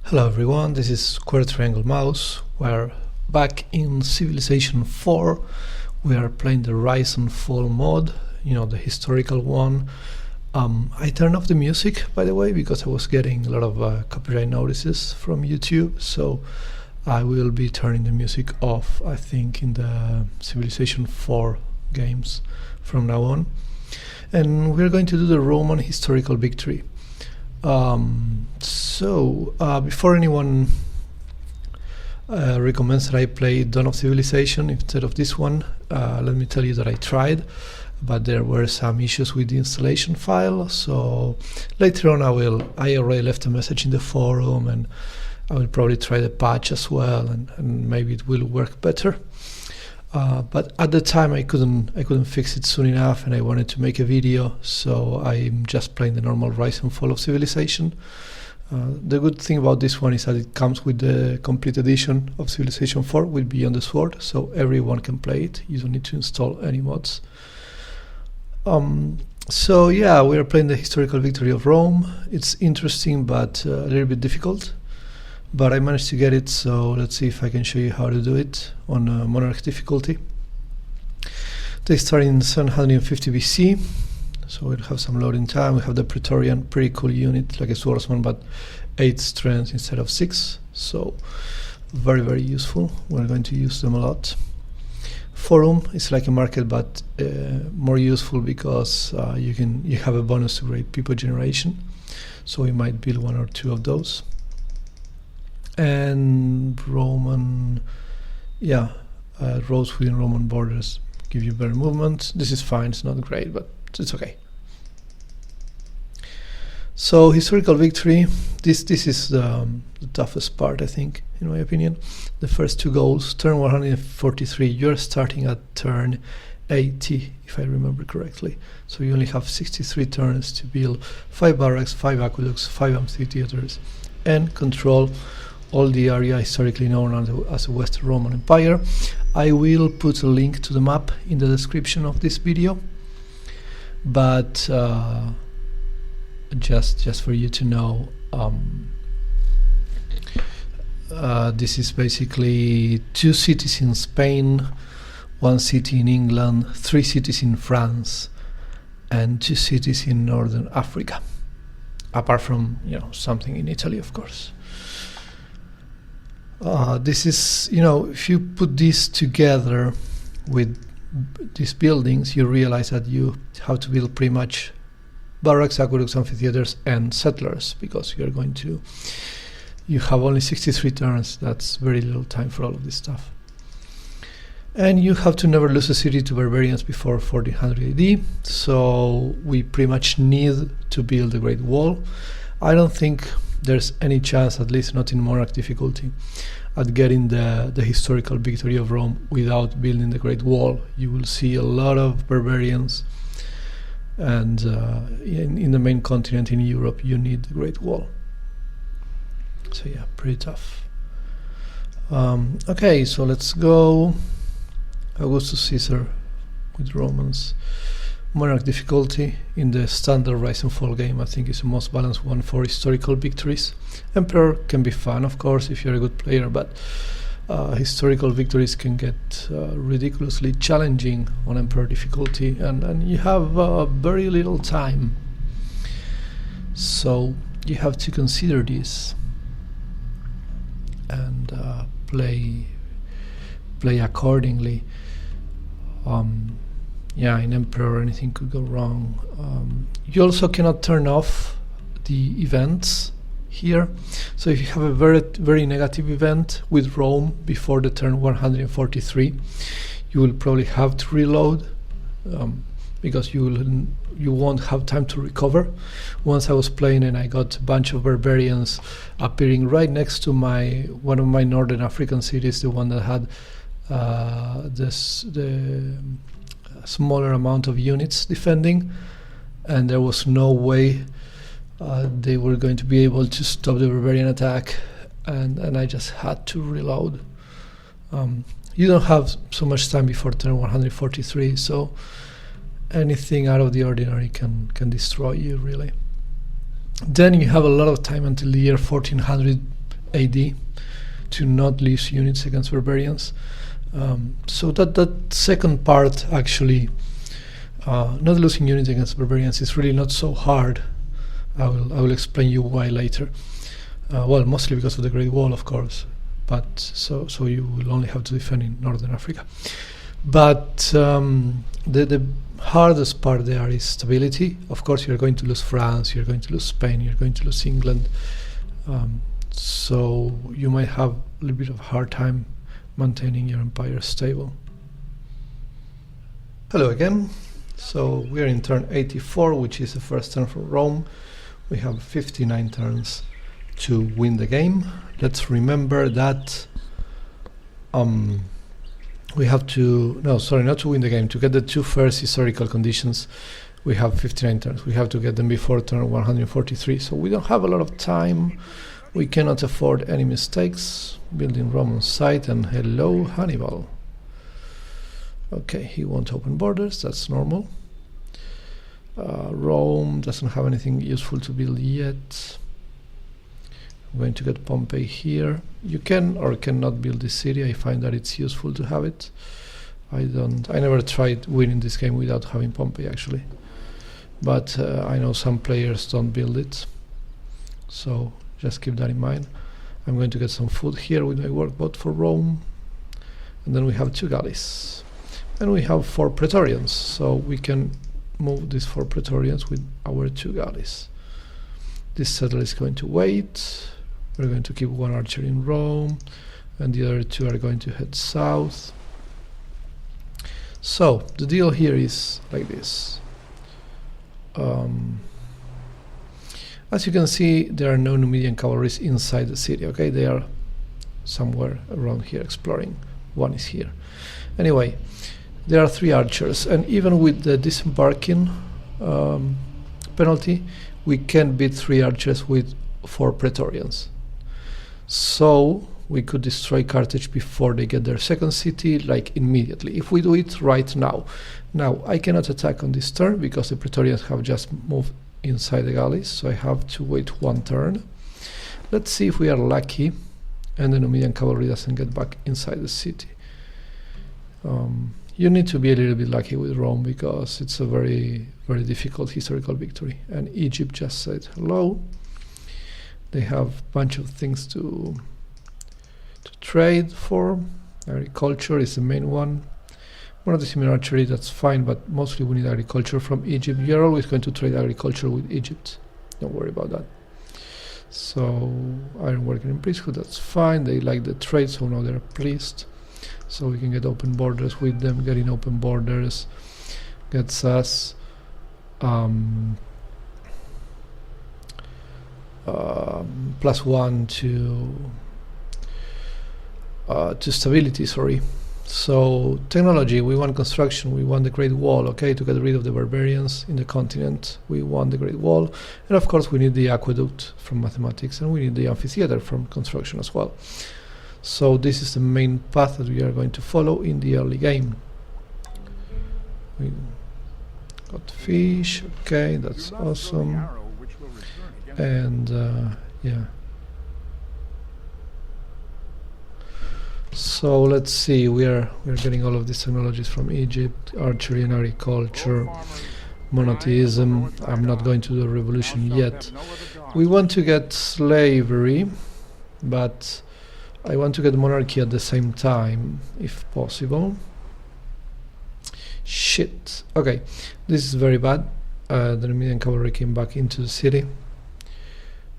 Hello everyone, this is Quarry Triangle Mouse. We're back in Civilization IV. We are playing the Rhyes and Fall mod, the historical one. I turned off the music, by the way, because I was getting a lot of copyright notices from YouTube, so I will be turning the music off, I think, in the Civilization IV games from now on. And we're going to do the Roman historical victory. Before anyone recommends that I play Dawn of Civilization instead of this one, let me tell you that I tried, but there were some issues with the installation file, so later on I already left a message in the forum, and I will probably try the patch as well, and maybe it will work better. But at the time I couldn't fix it soon enough, and I wanted to make a video, so I'm just playing the normal Rise and Fall of Civilization. The good thing about this one is that it comes with the complete edition of Civilization 4 with Beyond the Sword, so everyone can play it. You don't need to install any mods. So yeah, we are playing the historical victory of Rome. It's interesting but a little bit difficult. But I managed to get it, so let's see if I can show you how to do it on monarch difficulty. They start in 750 BC, so we'll have some loading time. We have the Praetorian, pretty cool unit, like a swordsman, but 8 strength instead of 6, so very, very useful. We're going to use them a lot. Forum is like a market, but more useful because you have a bonus to great people generation, so we might build 1 or 2 of those. And Roman, roads within Roman borders give you better movement. This is fine, it's not great, but it's okay. So historical victory, this is the toughest part, I think, in my opinion. The first 2 goals, turn 143, you're starting at turn 80, if I remember correctly. So you only have 63 turns to build 5 barracks, 5 aqueducts, 5 amphitheaters, and control all the area historically known as the Western Roman Empire. I will put a link to the map in the description of this video, but just for you to know, this is basically 2 cities in Spain, 1 city in England, 3 cities in France, and 2 cities in Northern Africa, apart from something in Italy, of course. This is, if you put this together with these buildings, you realize that you have to build pretty much barracks, aqueducts, amphitheaters, and settlers, because you have only 63 turns. That's very little time for all of this stuff. And you have to never lose a city to barbarians before 1400 AD, so we pretty much need to build the Great Wall. I don't think there's any chance, at least not in monarch difficulty, at getting the historical victory of Rome without building the Great Wall. You will see a lot of barbarians, and in the main continent in Europe you need the Great Wall. So yeah, pretty tough. Okay, so let's go. Augustus Caesar with Romans. Monarch difficulty in the standard Rise and Fall game, I think, is the most balanced one for historical victories. Emperor can be fun, of course, if you're a good player, but historical victories can get ridiculously challenging on Emperor difficulty, and you have very little time. So you have to consider this and play accordingly. In Emperor anything could go wrong. You also cannot turn off the events here, so if you have a very, very negative event with Rome before the turn 143, you will probably have to reload, because you won't have time to recover. Once I was playing and I got a bunch of barbarians appearing right next to one of my northern African cities, the one that had the smaller amount of units defending, and there was no way they were going to be able to stop the barbarian attack, and I just had to reload. You don't have so much time before turn 143, so anything out of the ordinary can destroy you, really. Then you have a lot of time until the year 1400 AD to not lose units against barbarians. So that second part, actually, not losing units against barbarians, is really not so hard. I will explain you why later. Well, mostly because of the Great Wall, of course, but so you will only have to defend in Northern Africa. But the hardest part there is stability. Of course, you're going to lose France, you're going to lose Spain, you're going to lose England. So you might have a little bit of a hard time maintaining your empire stable. Hello again. So we're in turn 84, which is the first turn for Rome. We have 59 turns to win the game. Let's remember that we have to, no, sorry, not to win the game, to get the two first historical conditions, we have 59 turns. We have to get them before turn 143, so we don't have a lot of time. We cannot afford any mistakes. Building Roman site, and hello Hannibal. Okay, he won't open borders, that's normal. Rome doesn't have anything useful to build yet. I'm going to get Pompey here. You can or cannot build this city. I find that it's useful to have it. I never tried winning this game without having Pompey, actually. But I know some players don't build it. So just keep that in mind. I'm going to get some food here with my workboat for Rome. And then we have 2 galleys. And we have 4 Praetorians. So we can move these 4 Praetorians with our 2 galleys. This settler is going to wait. We're going to keep 1 archer in Rome. And the other 2 are going to head south. So the deal here is like this. As you can see, there are no Numidian cavalries inside the city, okay? They are somewhere around here exploring. 1 is here. Anyway, there are 3 archers, and even with the disembarking penalty, we can beat 3 archers with 4 Praetorians. So we could destroy Carthage before they get their second city, like immediately, if we do it right now. Now, I cannot attack on this turn because the Praetorians have just moved inside the galleys, so I have to wait 1 turn. Let's see if we are lucky and the Numidian cavalry doesn't get back inside the city. You need to be a little bit lucky with Rome because it's a very, very difficult historical victory. And Egypt just said hello. They have a bunch of things to trade for. Agriculture is the main one. Monotheism and archery, that's fine, but mostly we need agriculture from Egypt. You're always going to trade agriculture with Egypt. Don't worry about that. So, ironworking and priesthood, that's fine. They like the trade, so now they're pleased. So we can get open borders with them. Getting open borders gets us +1 to stability, sorry. So technology, we want construction, we want the Great Wall, okay, to get rid of the barbarians in the continent. We want the Great Wall, and of course we need the aqueduct from mathematics, and we need the amphitheater from construction as well. So this is the main path that we are going to follow in the early game. We got fish, okay, that's awesome. And yeah. So let's see, we're getting all of these technologies from Egypt, archery and agriculture, monotheism. I'm not going to do a revolution yet. We want to get slavery, but I want to get monarchy at the same time, if possible. Shit. Okay, this is very bad. The Numidian cavalry came back into the city.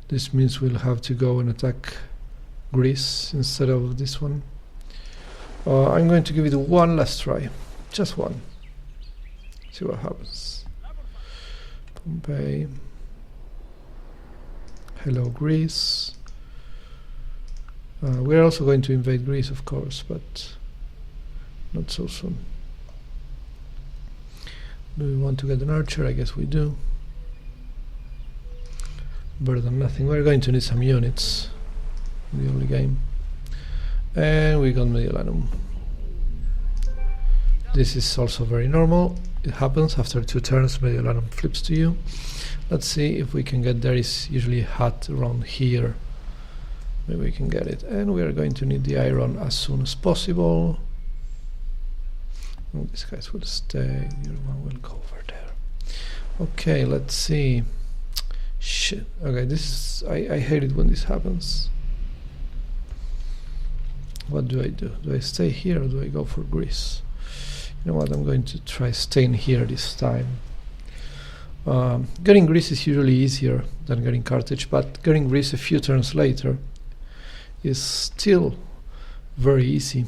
This means we'll have to go and attack Greece instead of this one. I'm going to give it 1 last try. Just 1. See what happens. Pompey. Hello, Greece. We're also going to invade Greece, of course, but not so soon. Do we want to get an archer? I guess we do. Better than nothing. We're going to need some units in the early game. And we got Mediolanum. This is also very normal. It happens after 2 turns. Mediolanum flips to you. Let's see if we can get. There is usually a hut around here. maybe we can get it. And we are going to need the iron as soon as possible. And these guys will stay, the other one will go over there. Okay, let's see. Shit. Okay, this is, I hate it when this happens. What do? Do I stay here or do I go for Greece? You know what, I'm going to try staying here this time. Getting Greece is usually easier than getting Carthage, but getting Greece a few turns later is still very easy.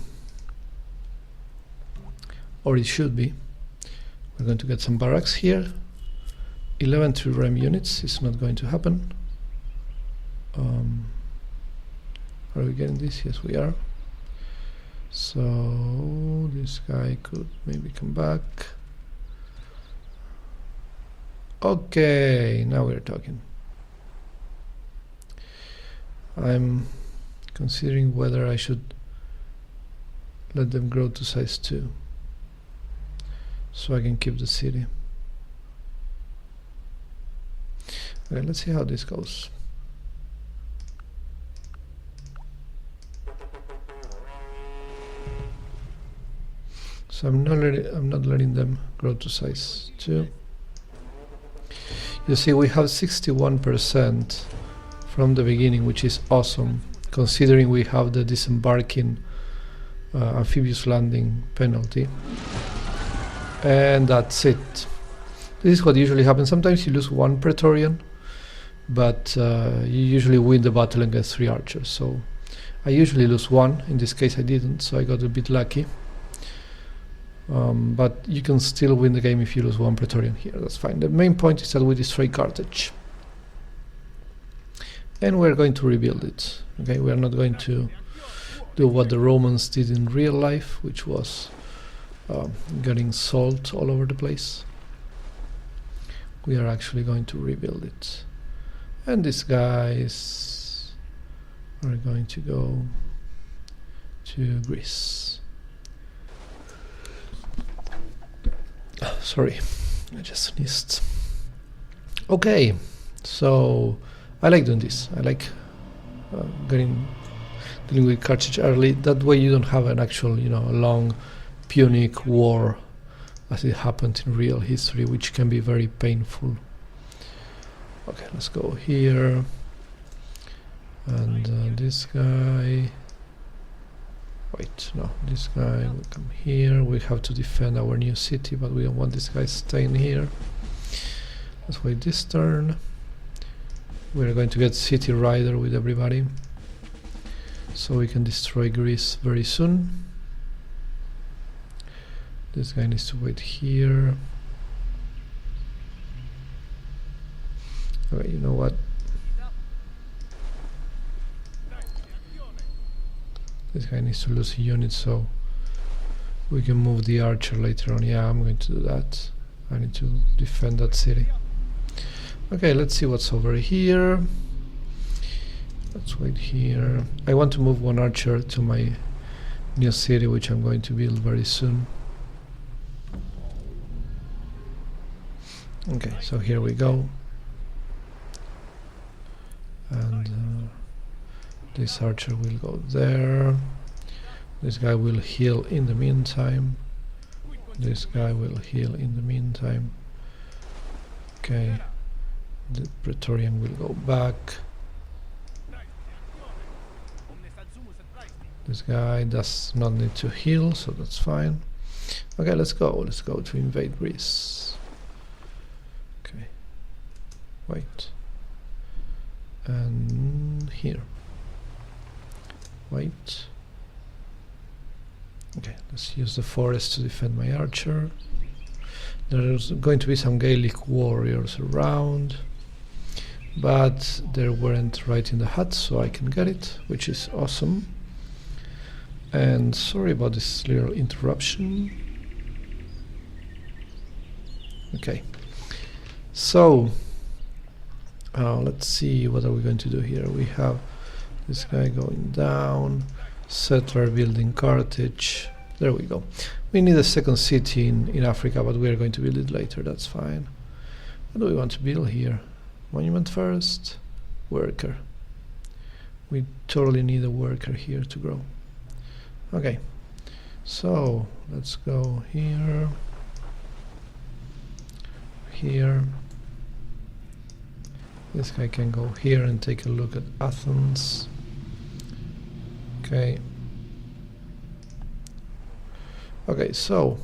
Or it should be. We're going to get some barracks here. 11 trireme units is not going to happen. Are we getting this? Yes, we are. So this guy could maybe come back. Okay, now we're talking. I'm considering whether I should let them grow to size 2 so I can keep the city. Okay, let's see how this goes. So I'm not letting them grow to size 2. You see, we have 61% from the beginning, which is awesome, considering we have the disembarking amphibious landing penalty. And that's it. This is what usually happens. Sometimes you lose 1 Praetorian, but you usually win the battle and get 3 archers. So I usually lose 1. In this case I didn't, so I got a bit lucky. But you can still win the game if you lose 1 Praetorian here, that's fine. The main point is that we destroy Carthage. And we're going to rebuild it. Okay, we're not going to do what the Romans did in real life, which was getting salt all over the place. We are actually going to rebuild it. And these guys are going to go to Greece. Sorry, I just sneezed. Okay, so I like doing this. I like dealing with Carthage early. That way you don't have an actual, long Punic war as it happened in real history, which can be very painful. Okay, let's go here. And this guy... Wait, no, this guy will come here. We have to defend our new city, but we don't want this guy staying here. Let's wait this turn. We're going to get City Rider with everybody, so we can destroy Greece very soon. This guy needs to wait here. Okay, you know what? This guy needs to lose a unit, so we can move the archer later on. Yeah, I'm going to do that. I need to defend that city. Okay, let's see what's over here. Let's wait here. I want to move 1 archer to my new city, which I'm going to build very soon. Okay, so here we go. And this archer will go there. This guy will heal in the meantime. This guy will heal in the meantime. Okay, the Praetorian will go back. This guy does not need to heal, so that's fine. Okay, let's go. Let's go to invade Greece. Okay, wait. And here. Wait. Okay, let's use the forest to defend my archer. There's going to be some Gaelic warriors around, but they weren't right in the hut, so I can get it, which is awesome. And sorry about this little interruption. Okay, so let's see, what are we going to do here? We have this guy going down, settler building Carthage. There we go. We need a second city in Africa, but we are going to build it later, that's fine. What do we want to build here? Monument first, worker. We totally need a worker here to grow. Okay, so let's go here, here. This guy can go here and take a look at Athens. Okay. Okay, so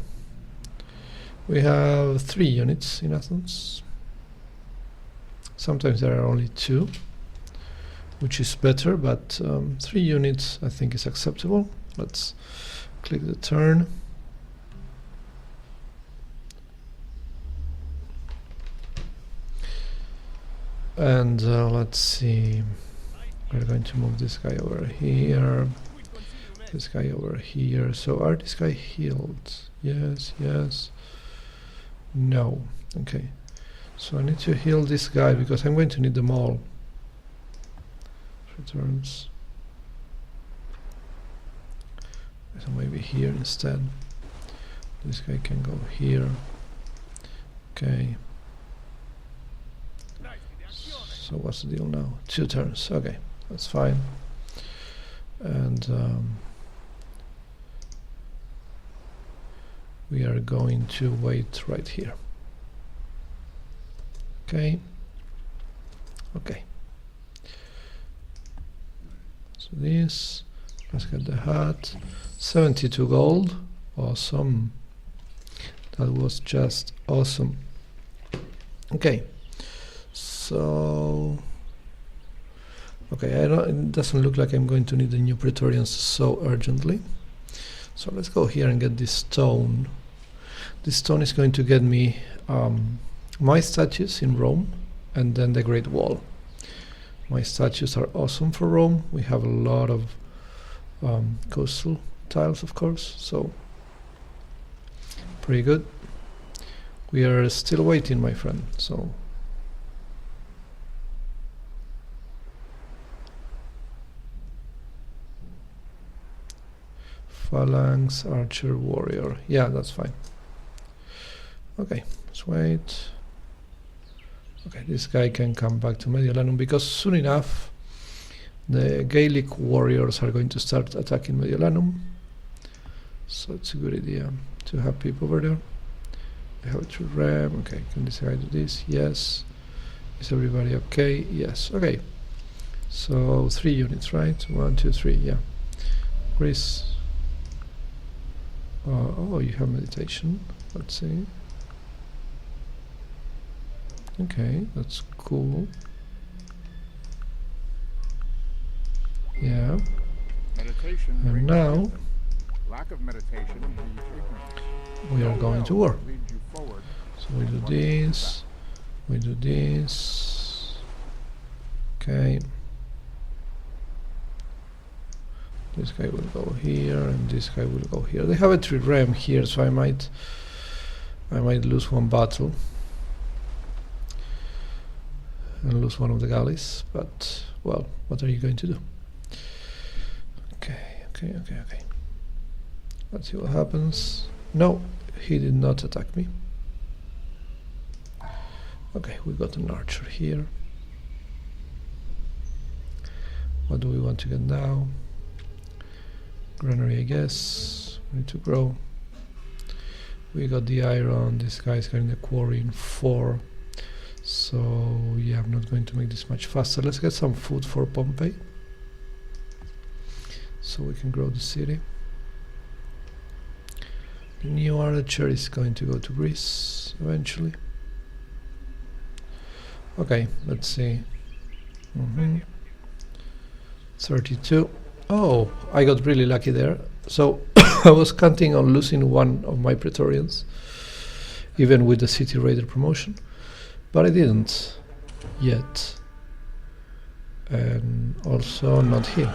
we have 3 units in Athens. Sometimes there are only 2, which is better, but 3 units I think is acceptable. Let's click the turn. And let's see, we're going to move this guy over here, this guy over here. So are this guy healed? Yes, yes, no. Okay, so I need to heal this guy because I'm going to need them all. Returns. So maybe here instead. This guy can go here. Okay. So what's the deal now? 2 turns. Okay, that's fine. And we are going to wait right here. Okay. Okay. So this. Let's get the hat. 72 gold. Awesome. That was just awesome. Okay. So, okay, it doesn't look like I'm going to need the new Praetorians so urgently. So let's go here and get this stone. This stone is going to get me my statues in Rome and then the Great Wall. My statues are awesome for Rome. We have a lot of coastal tiles, of course, so pretty good. We are still waiting, my friend, so phalanx, archer, warrior. Yeah, that's fine. Okay, let's wait. Okay, this guy can come back to Mediolanum because soon enough the Gaelic warriors are going to start attacking Mediolanum. So it's a good idea to have people over there. I have a true ram. Okay, can this guy do this? Yes. Is everybody okay? Yes. Okay. So 3 units, right? 1, 2, 3. Yeah. Greece. Oh, you have meditation. Let's see. Okay, that's cool. Yeah. Meditation and now lack of meditation we are going to war. leads you forward. So we do this, we do this. Okay. This guy will go here and this guy will go here. They have a trireme here, so I might lose one battle and lose one of the galleys, but well, what are you going to do? Okay. Let's see what happens. No, he did not attack me. Okay, we got an archer here. What do we want to get now? Granary, I guess. We need to grow. We got the iron. This guy's getting the quarry in 4. So yeah, I'm not going to make this much faster. Let's get some food for Pompey, so we can grow the city. The new archer is going to go to Greece eventually. Okay, let's see. 32. Oh, I got really lucky there. So I was counting on losing one of my Praetorians, even with the City Raider promotion, but I didn't yet. And also not here.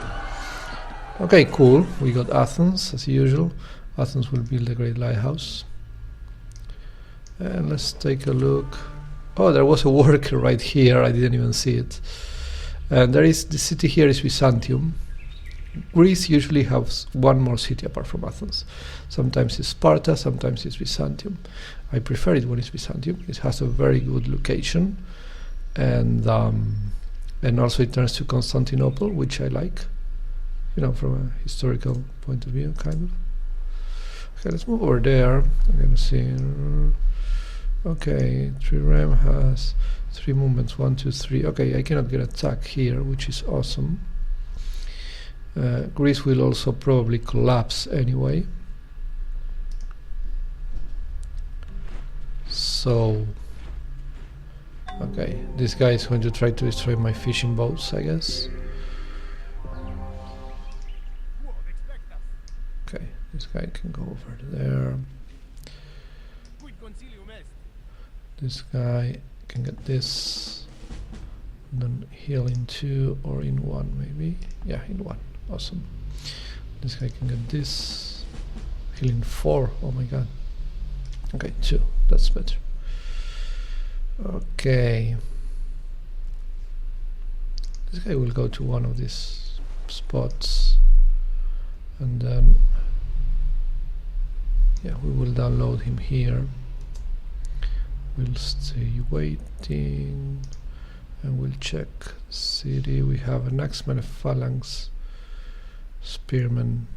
Okay, cool. We got Athens as usual. Athens will build a great lighthouse. And let's take a look. Oh, there was a worker right here. I didn't even see it. And there is the city here is Byzantium. Greece usually has one more city apart from Athens. Sometimes it's Sparta, sometimes it's Byzantium. I prefer it when it's Byzantium. It has a very good location, and And also it turns to Constantinople, which I like, you know, from a historical point of view, kind of. Okay, let's move over there. I'm gonna see. Okay, 3 Ram has 3 movements, 1, 2, 3. Okay, I cannot get attack here, which is awesome. Greece will also probably collapse anyway. So, okay, this guy is going to try to destroy my fishing boats, I guess. Okay, this guy can go over there. This guy can get this, and then heal in 2 or in 1 maybe. Yeah, in 1. Awesome. This guy can get this. Heal in 4. Oh my god. Okay, 2. That's better. Okay. This guy will go to one of these spots, and then yeah, we will download him here. We'll stay waiting, and we'll check city. We have an axeman, a phalanx, spearman.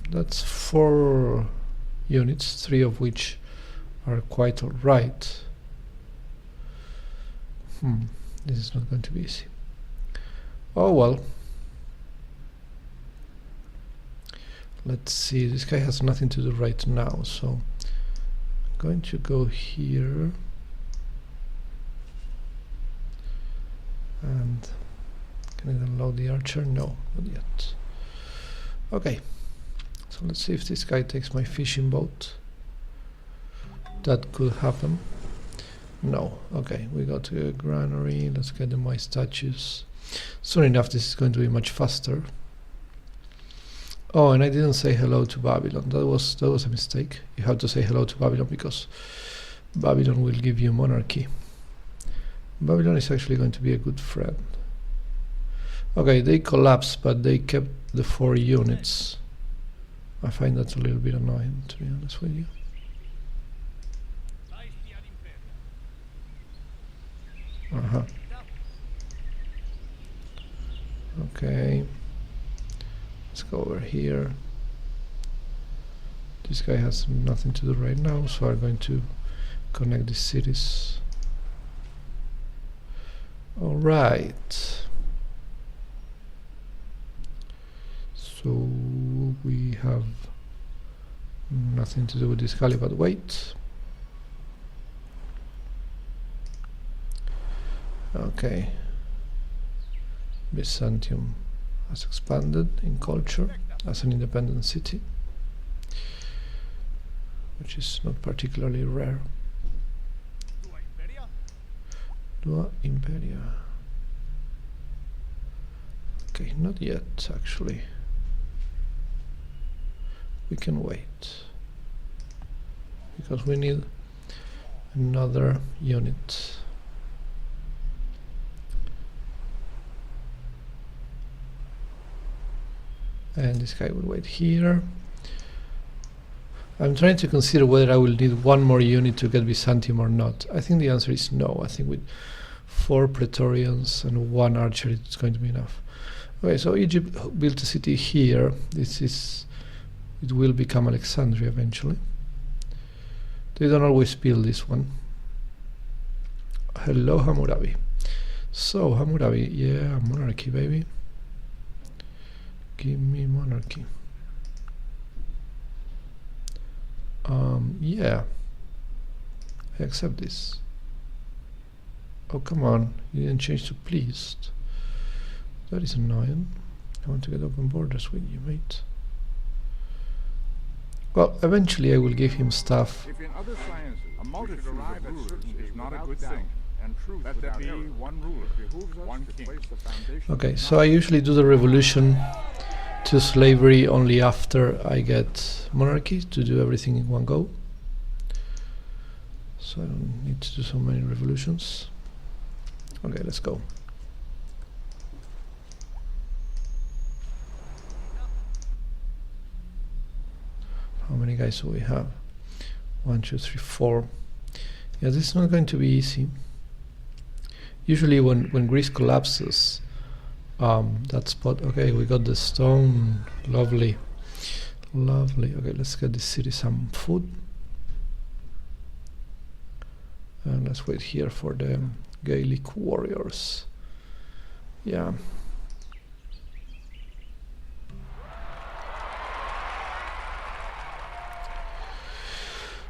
That's 4 units, 3 of which are quite alright. This is not going to be easy. Oh well. Let's see, this guy has nothing to do right now, so I'm going to go here. And can I download the archer? No, not yet. Okay, so let's see if this guy takes my fishing boat. That could happen. No. Okay, we got to a granary. Let's get the my statues. Soon enough, this is going to be much faster. Oh, and I didn't say hello to Babylon. That was a mistake. You have to say hello to Babylon because Babylon will give you monarchy. Babylon is actually going to be a good friend. Okay, they collapsed, but they kept the 4 units. I find that a little bit annoying, to be honest with you. Okay, let's go over here. This guy has nothing to do right now, so I'm going to connect the cities. All right. So we have nothing to do with this galley, but wait. Okay. Byzantium has expanded in culture as an independent city, which is not particularly rare. Dua Imperia. Okay, not yet actually. We can wait because we need another unit. And this guy will wait here. I'm trying to consider whether I will need 1 more unit to get Byzantium or not. I think the answer is no. I think with 4 Praetorians and 1 archer it's going to be enough. Okay, so Egypt built a city here. It will become Alexandria eventually. They don't always build this one. Hello, Hammurabi. So, Hammurabi, yeah, monarchy, baby. Give me monarchy. Yeah, I accept this. Oh, come on, you didn't change to pleased. That is annoying. I want to get open borders with you, mate. Well, eventually I will give him stuff. If in other sciences a multitude of rulers is not a good thing, and truth let there be one ruler, behooves us one king. Okay, so I usually do the revolution to slavery only after I get monarchy, to do everything in one go. So I don't need to do so many revolutions. Okay, let's go. How many guys do we have? 1, 2, 3, 4. Yeah, this is not going to be easy. Usually when Greece collapses, that spot, okay, we got the stone, lovely. Okay, let's get this city some food. And let's wait here for the Gaelic warriors. Yeah.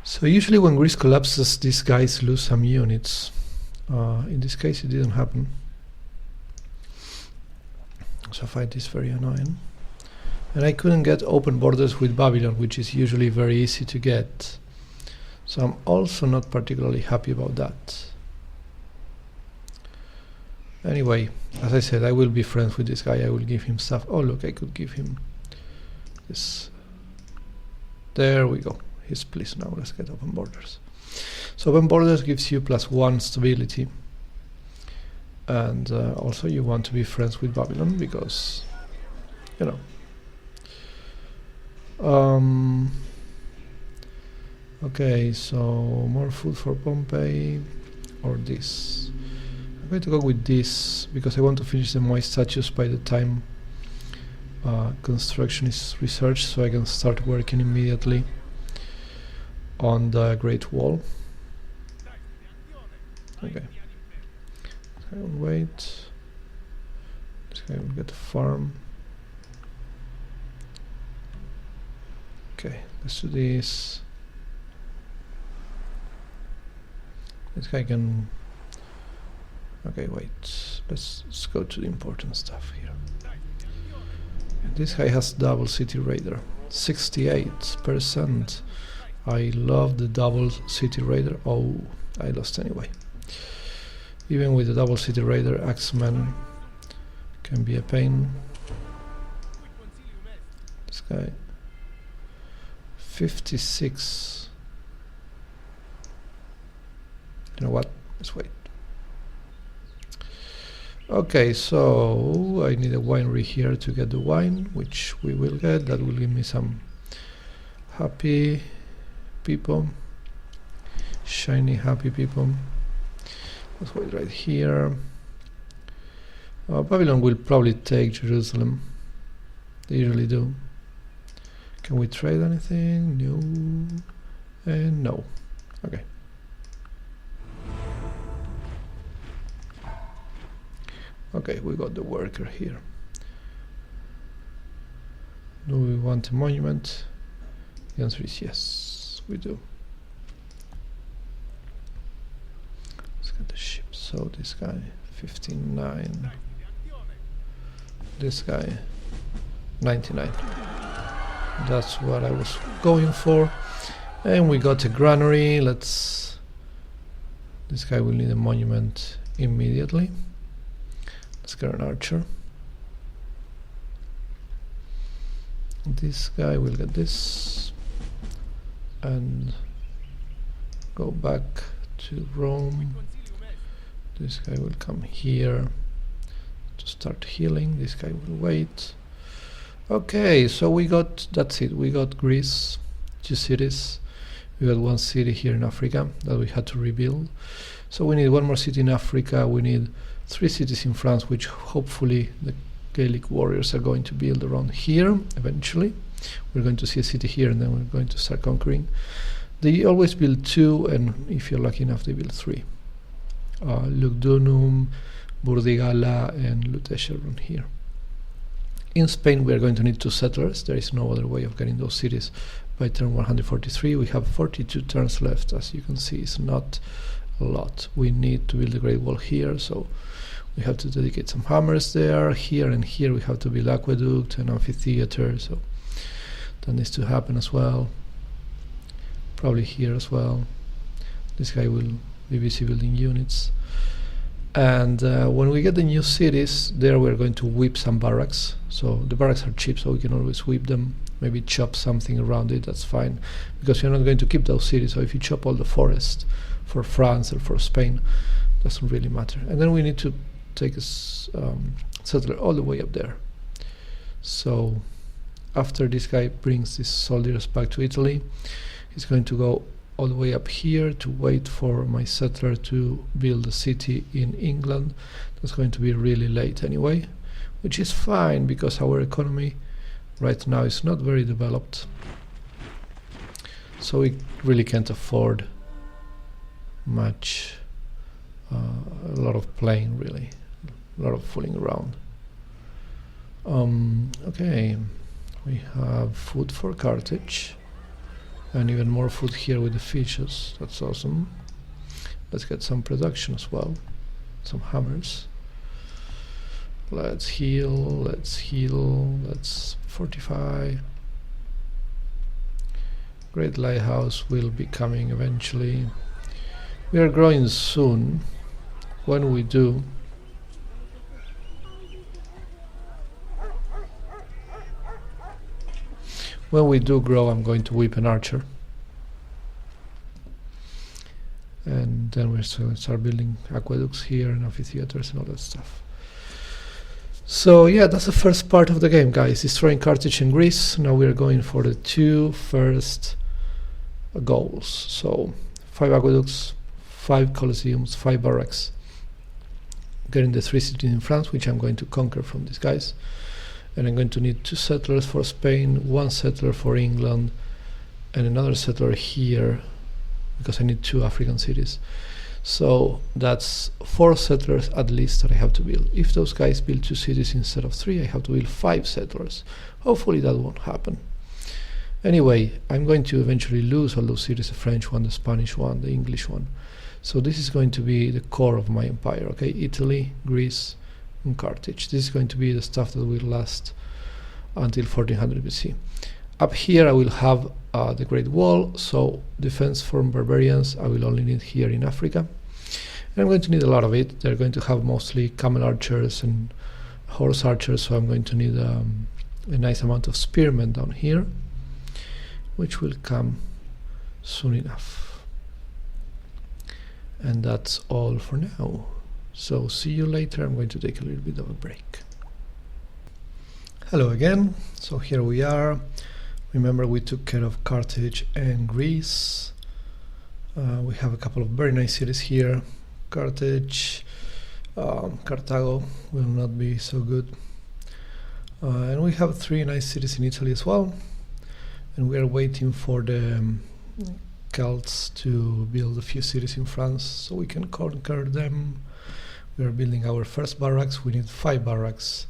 So usually when Greece collapses, these guys lose some units. In this case it didn't happen. So fight is very annoying. And I couldn't get open borders with Babylon, which is usually very easy to get. So I'm also not particularly happy about that. Anyway, as I said, I will be friends with this guy. I will give him stuff. Oh look, I could give him this. There we go. He's pleased now. Let's get open borders. So open borders gives you +1 stability. And also you want to be friends with Babylon because, you know. Okay, so more food for Pompeii or this. I'm going to go with this because I want to finish the moist statues by the time construction is researched, so I can start working immediately on the Great Wall. Okay. I will wait. This guy will get a farm. Okay, let's do this. This guy can... Okay, wait. Let's go to the important stuff here. And this guy has double city raider. 68%. I love the double city raider. Oh, I lost anyway. Even with the double city raider, Axeman can be a pain. This guy 56. You know what? Let's wait. Okay, so I need a winery here to get the wine, which we will get. That will give me some happy people, shiny happy people. Let's wait right here. Babylon will probably take Jerusalem. They usually do. Can we trade anything? No. And no. Okay. Okay, we got the worker here. Do we want a monument? The answer is yes, we do. Let's get the ship. So this guy 59. This guy 99. That's what I was going for. And we got a granary. Let's... This guy will need a monument immediately. Let's get an archer. This guy will get this and go back to Rome. This guy will come here to start healing. This guy will wait. Okay, so we got, that's it, we got Greece, 2 cities. We got 1 city here in Africa that we had to rebuild. So we need 1 more city in Africa. We need 3 cities in France, which hopefully the Gaelic warriors are going to build around here eventually. We're going to see a city here and then we're going to start conquering. They always build 2, and if you're lucky enough they build 3. Lugdunum, Burdigala and Lutetia around here. In Spain we are going to need 2 settlers. There is no other way of getting those cities by turn 143. We have 42 turns left. As you can see, it's not a lot. We need to build a great wall here, so we have to dedicate some hammers there. Here and here we have to build aqueduct and amphitheater, so that needs to happen as well. Probably here as well. This guy will be busy building units. And when we get the new cities, there we're going to whip some barracks. So the barracks are cheap, so we can always whip them, maybe chop something around it, that's fine, because you're not going to keep those cities. So if you chop all the forest for France or for Spain, doesn't really matter. And then we need to take a settler all the way up there. So after this guy brings these soldiers back to Italy, he's going to go all the way up here to wait for my settler to build a city in England. That's going to be really late anyway, which is fine because our economy right now is not very developed, so we really can't afford much, a lot of playing, really, a lot of fooling around. Okay, we have food for Carthage, and even more food here with the fishes. That's awesome. Let's get some production as well, some hammers. Let's heal, let's fortify. Great lighthouse will be coming eventually. We are growing soon. When we do, grow, I'm going to whip an archer, and then we're going to start building aqueducts here and amphitheaters and all that stuff. So yeah, that's the first part of the game, guys, destroying Carthage and Greece. Now we're going for the two first goals. So 5 aqueducts, 5 colosseums, 5 barracks, getting the 3 cities in France, which I'm going to conquer from these guys. And I'm going to need 2 settlers for Spain, 1 settler for England, and another settler here, because I need 2 African cities. So that's 4 settlers at least that I have to build. If those guys build 2 cities instead of 3, I have to build 5 settlers. Hopefully that won't happen. Anyway, I'm going to eventually lose all those cities, the French one, the Spanish one, the English one. So this is going to be the core of my empire, okay? Italy, Greece, and Carthage. This is going to be the stuff that will last until 1400 BC. Up here I will have the Great Wall, so defense from barbarians I will only need here in Africa. And I'm going to need a lot of it. They're going to have mostly camel archers and horse archers, so I'm going to need a nice amount of spearmen down here, which will come soon enough. And that's all for now. So see you later. I'm going to take a little bit of a break. Hello again. So here we are. Remember, we took care of Carthage and Greece. We have a couple of very nice cities here. Carthage, Carthago will not be so good. And we have 3 nice cities in Italy as well. And we are waiting for the Celts to build a few cities in France so we can conquer them. We are building our first barracks. We need 5 barracks.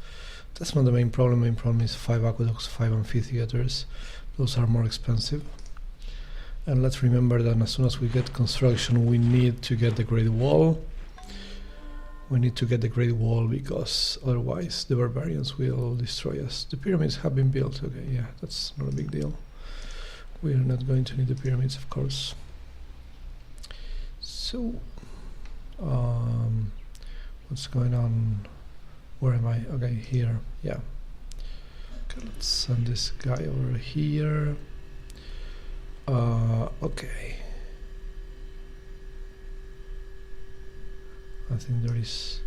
That's not the main problem. The main problem is 5 aqueducts, 5 amphitheaters. Those are more expensive. And let's remember that as soon as we get construction, we need to get the Great Wall. We need to get the Great Wall because otherwise the barbarians will destroy us. The pyramids have been built. Okay, yeah, that's not a big deal. We are not going to need the pyramids, of course. So, what's going on? Where am I? Okay, here. Yeah. Okay, let's send this guy over here. Okay. I think there is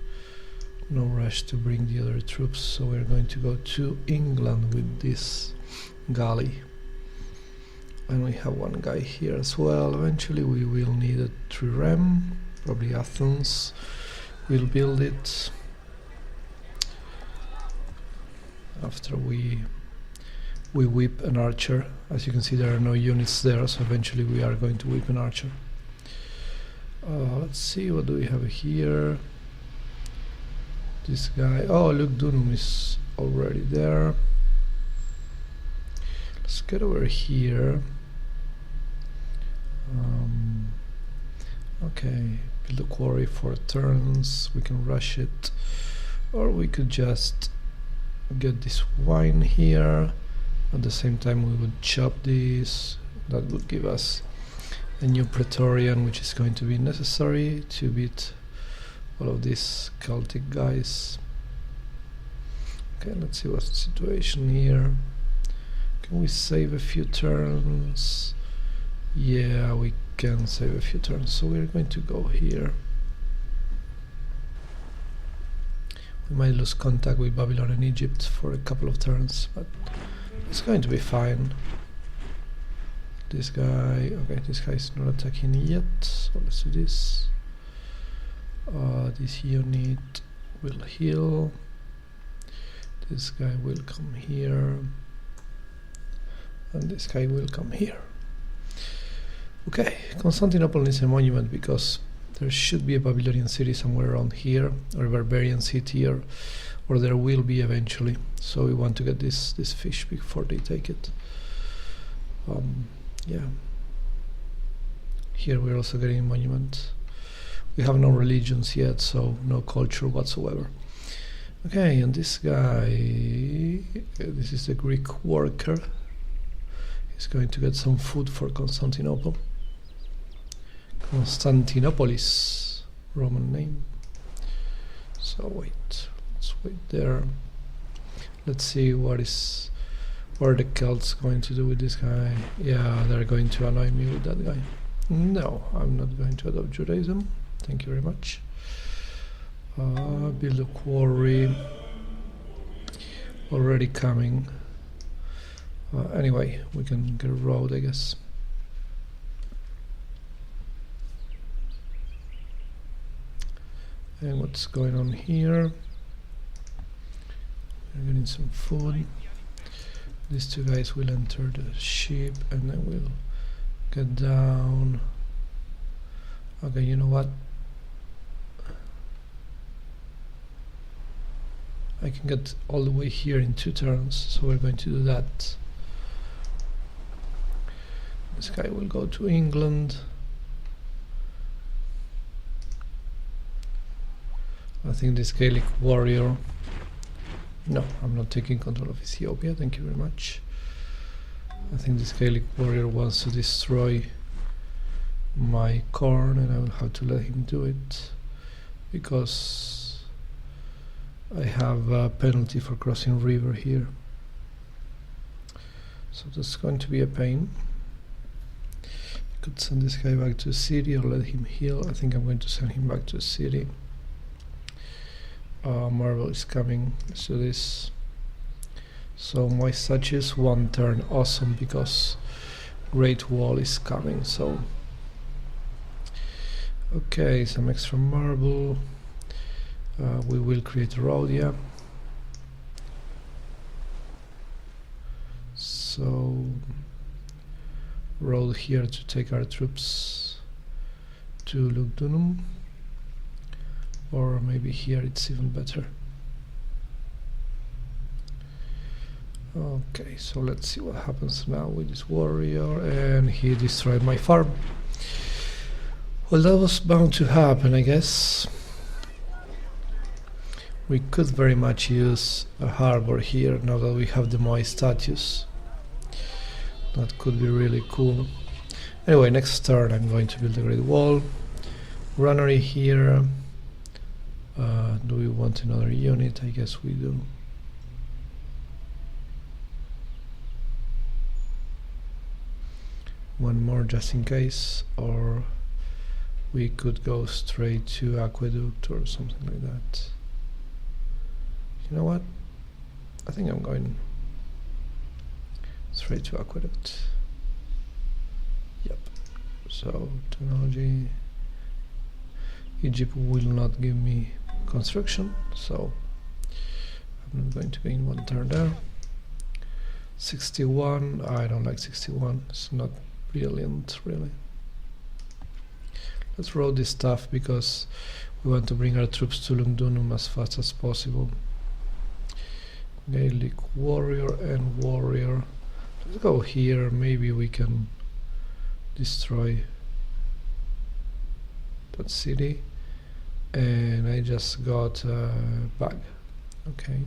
no rush to bring the other troops, so we're going to go to England with this galley. And we have one guy here as well. Eventually we will need a trireme, probably Athens will build it after we whip an archer. As you can see, there are no units there, so eventually we are going to whip an archer. Let's see, what do we have here? This guy, oh look, Dunum is already there. Let's get over here. Okay, build a quarry for turns. We can rush it, or we could just get this wine here. At the same time we would chop this. That would give us a new Praetorian, which is going to be necessary to beat all of these Celtic guys. Okay, let's see what's the situation here. Can we save a few turns? Yeah, we can save a few turns, so we're going to go here. We might lose contact with Babylon and Egypt for a couple of turns, but it's going to be fine. This guy, okay, this guy is not attacking yet, so let's do this. This unit will heal. This guy will come here, and this guy will come here. Okay, Constantinople needs a monument because there should be a Babylonian city somewhere around here, or a barbarian city, or there will be eventually. So we want to get this fish before they take it. Yeah. Here we're also getting a monument. We have no religions yet, so no culture whatsoever. Okay, and this guy, this is the Greek worker. He's going to get some food for Constantinople. Constantinopolis, Roman name. So wait, let's wait there. Let's see what are the Celts going to do with this guy. Yeah, they're going to annoy me with that guy. No, I'm not going to adopt Judaism. Thank you very much. Build a quarry. Already coming. Anyway, we can get a road, I guess. And what's going on here? We're getting some food. These two guys will enter the ship and then we'll get down. Okay, you know what? I can get all the way here in 2 turns, so we're going to do that. This guy will go to England. I think this Gaelic warrior... No, I'm not taking control of Ethiopia, thank you very much. I think this Gaelic warrior wants to destroy my corn, and I will have to let him do it because I have a penalty for crossing river here. So that's going to be a pain. I could send this guy back to the city or let him heal. I think I'm going to send him back to the city. Marble is coming, let's do this. So my such is 1 turn, awesome, because Great Wall is coming. So okay, some extra marble. We will create a road, yeah. So road here to take our troops to Lugdunum. Or maybe here it's even better. Okay, so let's see what happens now with this warrior, and he destroyed my farm. Well, that was bound to happen, I guess. We could very much use a harbor here now that we have the Moai status. That could be really cool. Anyway, next turn I'm going to build a great wall. Granary here. Do we want another unit? I guess we do. One more just in case, or we could go straight to aqueduct or something like that. You know what? I think I'm going straight to aqueduct. Yep. So technology. Egypt will not give me construction, so I'm not going to gain 1 turn there. 61, I don't like 61, it's not brilliant really. Let's roll this stuff because we want to bring our troops to Lugdunum as fast as possible. Gaelic warrior and warrior. Let's go here, maybe we can destroy that city. And I just got a bug. Okay.